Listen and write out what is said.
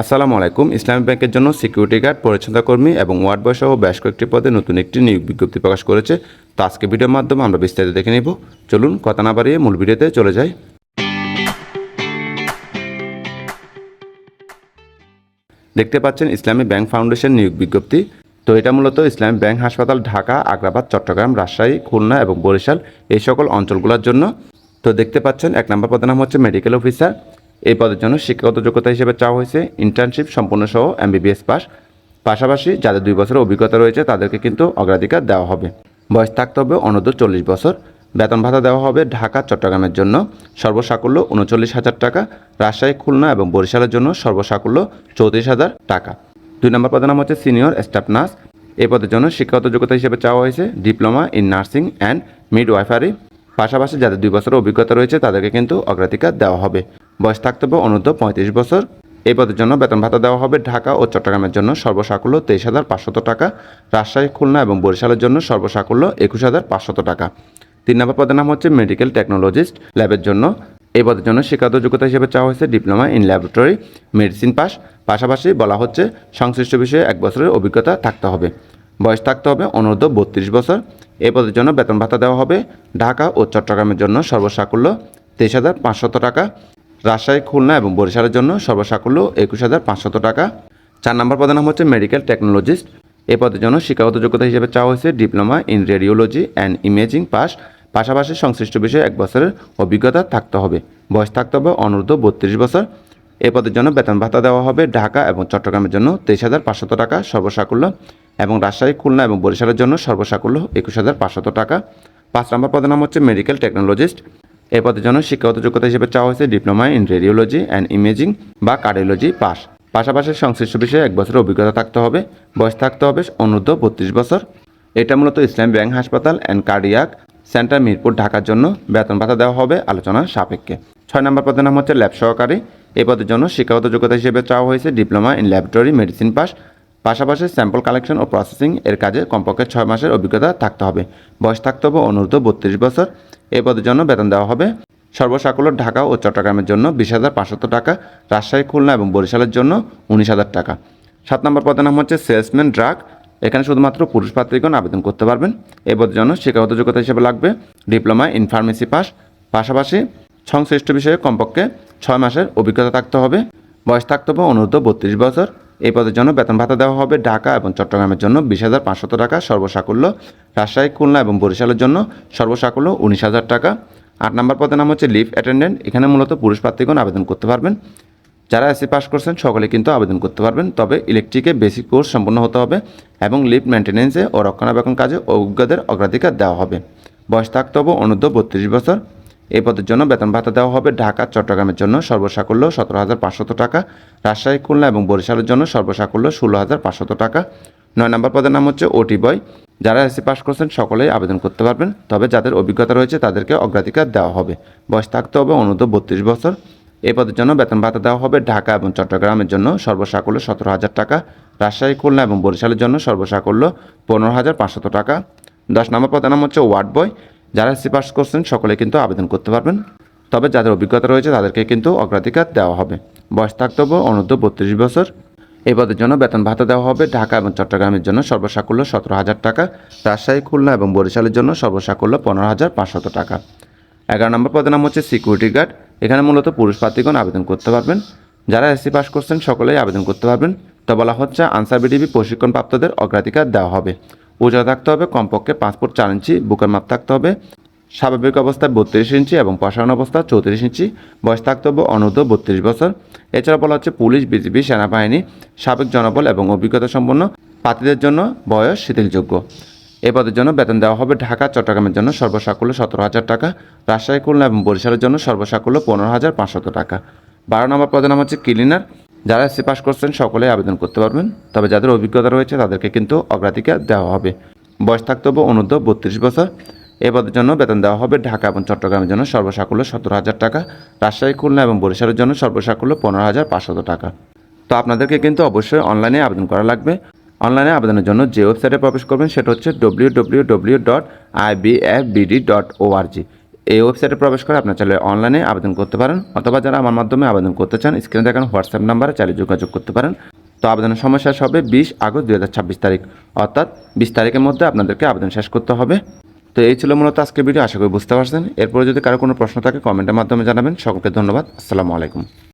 আসসালামু আলাইকুম। ইসলামী ব্যাংকের জন্য সিকিউরিটি গার্ড, পরিচ্ছন্নতা কর্মী এবং ওয়ার্ড বয় সহ বেশ কয়েকটি পদে নতুন একটি নিয়োগ বিজ্ঞপ্তি প্রকাশ করেছে। তো আজকে ভিডিওর মাধ্যমে আমরা বিস্তারিত দেখে নিব। চলুন কথা না বাড়িয়ে মূল ভিডিওতে চলে যাই। দেখতে পাচ্ছেন ইসলামী ব্যাংক ফাউন্ডেশন নিয়োগ বিজ্ঞপ্তি। তো এটা মূলত ইসলামী ব্যাংক হাসপাতাল ঢাকা, আগ্রাবাদ, চট্টগ্রাম, রাজশাহী, খুলনা এবং বরিশাল এই সকল অঞ্চলগুলোর জন্য। তো দেখতে পাচ্ছেন 1 নম্বর পদের নাম হচ্ছে মেডিকেল অফিসার। এই পদের জন্য শিক্ষাগত যোগ্যতা হিসেবে চাওয়া হয়েছে ইন্টার্নশিপ সম্পূর্ণ সহ MBBS পাস। পাশাপাশি যাদের 2 বছরের অভিজ্ঞতা রয়েছে তাদেরকে কিন্তু অগ্রাধিকার দেওয়া হবে। বয়স থাকতে হবে অনূর্ধ্ব 40 বছর। বেতন ভাতা দেওয়া হবে ঢাকা, চট্টগ্রামের জন্য সর্বসাকুল্য 39,000 টাকা, রাজশাহী, খুলনা এবং বরিশালের জন্য সর্বসাকুল্য 34,000 টাকা। 2 নম্বর পদের নাম হচ্ছে সিনিয়র স্টাফ নার্স। এই পদের জন্য শিক্ষাগত যোগ্যতা হিসেবে চাওয়া হয়েছে diploma in nursing and midwifery. পাশাপাশি যাদের 2 বছরের অভিজ্ঞতা রয়েছে তাদেরকে কিন্তু অগ্রাধিকার দেওয়া হবে। বয়স থাকতে হবে অনূর্ধ্ব 35 বছর। এই পদের জন্য বেতন ভাতা দেওয়া হবে ঢাকা ও চট্টগ্রামের জন্য সর্বসাকুল্য 23,500 টাকা, রাজশাহী, খুলনা এবং বরিশালের জন্য সর্বসাকুল্য 21,500 টাকা। 3 নম্বর পদের নাম হচ্ছে মেডিকেল টেকনোলজিস্ট ল্যাবের জন্য। এই পদের জন্য শিক্ষাগত যোগ্যতা হিসেবে চাওয়া হয়েছে diploma in laboratory medicine pass. পাশাপাশি বলা হচ্ছে সংশ্লিষ্ট বিষয়ে 1 বছরের অভিজ্ঞতা থাকতে হবে। বয়স থাকতে হবে অনূর্ধ্ব 32 বছর। এই পদের জন্য বেতন ভাতা দেওয়া হবে ঢাকা ও চট্টগ্রামের জন্য সর্বসাকুল্য 23,500 টাকা, রাজশাহী, খুলনা এবং বরিশালের জন্য সর্বসাকুল্য 21,500 টাকা। 4 নম্বর পদের নাম হচ্ছে মেডিকেল টেকনোলজিস্ট। এই পদের জন্য শিক্ষাগত যোগ্যতা হিসেবে চাওয়া হয়েছে diploma in radiology and imaging pass. পাশাপাশি সংশ্লিষ্ট বিষয়ে 1 বছরের অভিজ্ঞতা থাকতে হবে। বয়স থাকতে হবে অনূর্ধ্ব 32 বছর। এই পদের জন্য বেতন ভাতা দেওয়া হবে ঢাকা এবং চট্টগ্রামের জন্য 23,500 টাকা সর্বসাকুল্য এবং রাজশাহী, খুলনা এবং বরিশালের জন্য সর্বসাকুল্য 21,500 টাকা। 5 নম্বর পদের নাম হচ্ছে মেডিকেল টেকনোলজিস্ট। এই পদের জন্য শিক্ষাগত যোগ্যতা হিসেবে চাওয়া হয়েছে diploma in radiology and imaging বা কার্ডিওলজি পাস। পাশাপাশি সংশ্লিষ্ট বিষয়ে 1 বছরের অভিজ্ঞতা থাকতে হবে। বয়স থাকতে হবে অনূর্ধ্ব 32 বছর। এটা মূলত ইসলামী ব্যাংক হাসপাতাল অ্যান্ড কার্ডিয়াক সেন্টার মিরপুর, ঢাকার জন্য। বেতন ভাতা দেওয়া হবে আলোচনা সাপেক্ষে। 6 নম্বর পদের নাম হচ্ছে ল্যাব সহকারী। এই পদের জন্য শিক্ষাগত যোগ্যতা হিসেবে চাওয়া হয়েছে diploma in laboratory medicine pass. পাশাপাশি স্যাম্পল কালেকশন ও প্রসেসিং এর কাজে কমপক্ষে 6 মাসের অভিজ্ঞতা থাকতে হবে। বয়স থাকতে হবে অনূর্ধ্ব 32 বছর। এই পদের জন্য বেতন দেওয়া হবে সর্বসাকুল্য ঢাকা ও চট্টগ্রামের জন্য 20,500 টাকা, রাজশাহী, খুলনা এবং বরিশালের জন্য 19,000 টাকা। 7 নম্বর পদের নাম হচ্ছে সেলসম্যান ড্রাগ। এখানে শুধুমাত্র পুরুষ প্রার্থীগণ আবেদন করতে পারবেন। এই পদের জন্য শিক্ষাগত যোগ্যতা হিসেবে লাগবে ডিপ্লোমা ইন ফার্মেসি পাস। পাশাপাশি সংশ্লিষ্ট বিষয়ে কমপক্ষে 6 মাসের অভিজ্ঞতা থাকতে হবে। বয়স থাকতে হবে অনূর্ধ্ব 32 বছর। এই পদের জন্য বেতন ভাতা দেওয়া হবে ঢাকা এবং চট্টগ্রামের জন্য 20,500 টাকা সর্বসাকুল্য, রাজশাহী, খুলনা এবং বরিশালের জন্য সর্বসাকুল্য 19,000 টাকা। 8 নম্বর পদের নাম হচ্ছে লিফট অ্যাটেন্ডেন্ট। এখানে মূলত পুরুষ প্রার্থীগণ আবেদন করতে পারবেন। যারা এসসি পাস করছেন সকলে কিন্তু আবেদন করতে পারবেন। তবে ইলেকট্রিকে বেসিক কোর্স সম্পন্ন হতে হবে এবং লিফট মেনটেন্যান্সে ও রক্ষণাবেক্ষণ কাজে অভিজ্ঞদের অগ্রাধিকার দেওয়া হবে। বয়স থাকতে হবে অনূর্ধ্ব 32 বছর। এই পদের জন্য বেতন ভাতা দেওয়া হবে ঢাকা, চট্টগ্রামের জন্য সর্বসাকুল্য 17,500 টাকা, রাজশাহী, খুলনা এবং বরিশালের জন্য সর্বসাকুল্য 16,500 টাকা। 9 নম্বর পদের নাম হচ্ছে ওটি বয়। যারা এসসি পাস করছেন সকলেই আবেদন করতে পারবেন। তবে যাদের অভিজ্ঞতা রয়েছে তাদেরকে অগ্রাধিকার দেওয়া হবে। বয়স থাকতে হবে অনূর্ধ্ব 32 বছর। এই পদের জন্য বেতন ভাতা দেওয়া হবে ঢাকা এবং চট্টগ্রামের জন্য সর্বসাকুল্য 17,000 টাকা, রাজশাহী, খুলনা এবং বরিশালের জন্য সর্বসাকুল্য 15,500 টাকা। 10 নম্বর পদের নাম হচ্ছে ওয়ার্ড বয়। যারা এসসি পাস করছেন সকলে কিন্তু আবেদন করতে পারবেন। তবে যাদের অভিজ্ঞতা রয়েছে তাদেরকে কিন্তু অগ্রাধিকার দেওয়া হবে। বয়স থাকতে হবে অনূর্ধ্ব 32 বছর। এই পদের জন্য বেতন ভাতা দেওয়া হবে ঢাকা এবং চট্টগ্রামের জন্য সর্বসাকুল্য 17,000 টাকা, রাজশাহী, খুলনা এবং বরিশালের জন্য সর্বসাকুল্য 15,500 টাকা। 11 নম্বর পদের নাম হচ্ছে সিকিউরিটি গার্ড। এখানে মূলত পুরুষ প্রার্থীগণ আবেদন করতে পারবেন। যারা এসসি পাস করছেন সকলেই আবেদন করতে পারবেন। তো বলা হচ্ছে আনসার বিডিবি প্রশিক্ষণপ্রাপ্তদের অগ্রাধিকার দেওয়া হবে। উচ্চতা থাকতে হবে কমপক্ষে 5 ফুট 4 ইঞ্চি, বুকের মাপ থাকতে হবে স্বাভাবিক অবস্থায় 32 ইঞ্চি এবং প্রসারণ অবস্থা 34 ইঞ্চি। বয়স থাকতে হবে অনূর্ধ্ব 32 বছর। এছাড়া বলা হচ্ছে পুলিশ, বিজিবি, সেনাবাহিনী, সাবেক জনবল এবং অভিজ্ঞতা সম্পন্ন প্রার্থীদের জন্য বয়স শিথিলযোগ্য। এই পদের জন্য বেতন দেওয়া হবে ঢাকা, চট্টগ্রামের জন্য সর্বসাকুল্য 17,000 টাকা, রাজশাহী, খুলনা এবং বরিশালের জন্য সর্বসাকুল্য 15,500 টাকা। 12 নম্বর পদের নাম হচ্ছে ক্লিনার। যারা এসসি পাস করছেন সকলেই আবেদন করতে পারবেন। তবে যাদের অভিজ্ঞতা রয়েছে তাদেরকে কিন্তু অগ্রাধিকার দেওয়া হবে। বয়স থাকতে হবে অনূর্ধ্ব 32 বছর। এই পদের জন্য বেতন দেওয়া হবে ঢাকা এবং চট্টগ্রামের জন্য সর্বসাকুল্য 17,000 টাকা, রাজশাহী, খুলনা এবং বরিশালের জন্য সর্বসাকুল্য 15,500 টাকা। তো আপনাদেরকে কিন্তু অবশ্যই অনলাইনে আবেদন করা লাগবে। অনলাইনে আবেদনের জন্য যে ওয়েবসাইটে প্রবেশ করবেন সেটা হচ্ছে www.ibfbd.org। এই ওয়েবসাইটে প্রবেশ করে আপনার চাইলে অনলাইনে আবেদন করতে পারেন, অথবা যারা আমার মাধ্যমে আবেদন করতে চান স্ক্রিনে দেখানো হোয়াটসঅ্যাপ নাম্বারে চাইলে যোগাযোগ করতে পারেন। তো আবেদনের সময় শেষ হবে 20 আগস্ট 2026 তারিখ, অর্থাৎ 20 তারিখের মধ্যে আপনাদেরকে আবেদন শেষ করতে হবে। তো এই ছিল মূলত আজকের ভিডিও, আশা করি বুঝতে পারছেন। এরপরে যদি কারো কোনো প্রশ্ন থাকে কমেন্টের মাধ্যমে জানাবেন। সকলকে ধন্যবাদ। আসসালামু আলাইকুম।